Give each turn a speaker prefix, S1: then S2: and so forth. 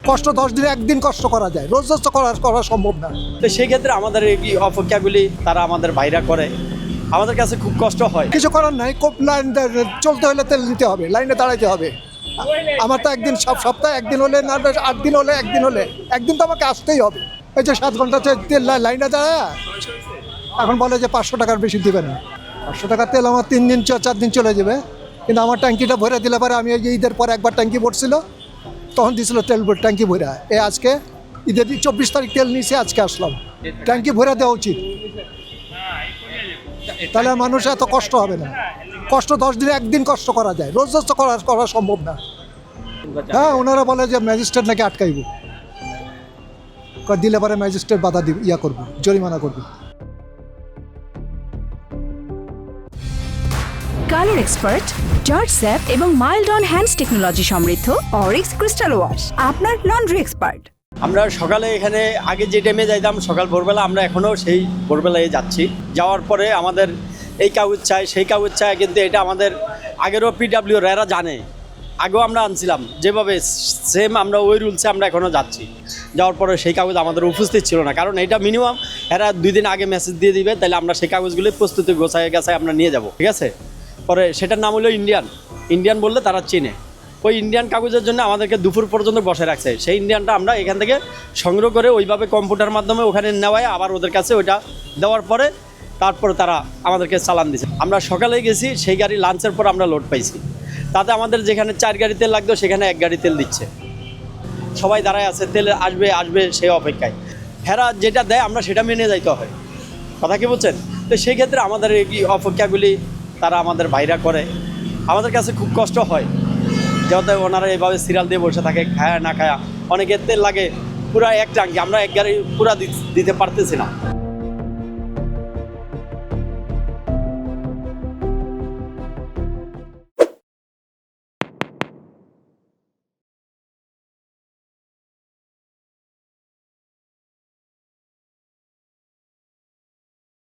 S1: কষ্ট 10 দিনে একদিন কষ্ট করা যায়, রোজ রোজ তো করা সম্ভব না।
S2: তো সেই ক্ষেত্রে আমাদের এই অপেক্ষাগুলি তারা আমাদের ভাইরা করে, আমাদের কাছে খুব কষ্ট হয়।
S1: কিছু করার নাই, লাইন চলতে হলে তেল নিতে হবে, লাইনে দাঁড়াইতে হবে। আমার তো একদিন সপ্তাহে একদিন হলে না, 8 দিন হলে একদিন তো আমাকে আসতেই হবে। এই যে 7 ঘন্টা তেল লাইনে দাঁড়ায়, এখন বলে যে 500 টাকার বেশি দিবে না। 500 টাকার তেল আমার 3 দিন 4 দিন চলে যাবে, কিন্তু আমার ট্যাঙ্কিটা ভরে দিলে পরে আমি এই যে ঈদের পর একবার ট্যাঙ্কি ভরছিল, তখন দিয়েছিল তেল ট্যাঙ্কি ভরে। আজকে ঈদের 24 তারিখ তেল নিয়েছে, আজকে আসলাম, ট্যাঙ্কি ভরে দেওয়া উচিত, তাহলে মানুষ এত কষ্ট হবে না। কষ্ট 10 দিনে একদিন কষ্ট করা যায়, রোজ রোজ তো করা সম্ভব না। হ্যাঁ, ওনারা বলে যে ম্যাজিস্ট্রেট নাকি আটকাইব, দিলে পরে ম্যাজিস্ট্রেট বাধা দিব, করবো, জরিমানা করবো।
S3: কালার এক্সপার্ট, জর্জ স্যাপ এবং মাইল্ড অন হ্যান্ডস টেকনোলজি সমৃদ্ধ অরিক্স ক্রিস্টাল ওয়াশ আপনার লন্ড্রি এক্সপার্ট।
S2: আমরা সকালে এখানে আগে যে টাইমে যাইতাম সকাল ভোরবেলা, আমরা এখনও সেই ভোরবেলায় যাচ্ছি। যাওয়ার পরে আমাদের এই কাগজ চাই, সেই কাগজ চাই, কিন্তু এটা আমাদের আগেরও পিডাব্লিউ এরা জানে, আগেও আমরা আনছিলাম যেভাবে সেম, আমরা ওই রুলসে আমরা এখনও যাচ্ছি। যাওয়ার পরে সেই কাগজ আমাদের উপস্থিত ছিল না, কারণ এটা মিনিমাম এরা 2 দিন আগে মেসেজ দিয়ে দিবে, তাহলে আমরা সেই কাগজগুলি প্রস্তুতি গোছায় আমরা নিয়ে যাব, ঠিক আছে। পরে সেটার নাম হলো ইন্ডিয়ান বললে তারা চেনে। ওই ইন্ডিয়ান কাগজের জন্য আমাদেরকে দুপুর পর্যন্ত বসে রাখছে। সেই ইন্ডিয়ানটা আমরা এখান থেকে সংগ্রহ করে ওইভাবে কম্পিউটার মাধ্যমে ওখানে নেওয়ায় আবার ওদের কাছে ওইটা দেওয়ার পরে তারপরে তারা আমাদেরকে চালান দিছে। আমরা সকালে গেছি, সেই গাড়ি লাঞ্চের পর আমরা লোড পাইছি, তাতে আমাদের যেখানে 4 গাড়ি তেল লাগতো সেখানে 1 গাড়ি তেল দিচ্ছে। সবাই দাঁড়ায় আছে, তেল আসবে সেই অপেক্ষায়। হেরা যেটা দেয় আমরা সেটা মেনে যাইতে হয়, কথা কি বলছেন? তো সেই ক্ষেত্রে আমাদের এই অপেক্ষাগুলি তারা আমাদের ভাইরা করে, আমাদের কাছে খুব কষ্ট হয়। যেহেতু ওনারা এইভাবে সিরিয়াল দিয়ে বসে থাকে, খায়া না খায়া, অনেকের তেল লাগে পুরা 1 ট্যাঙ্কি, আমরা 1 গাড়ি পুরা দিতে পারতেছি না।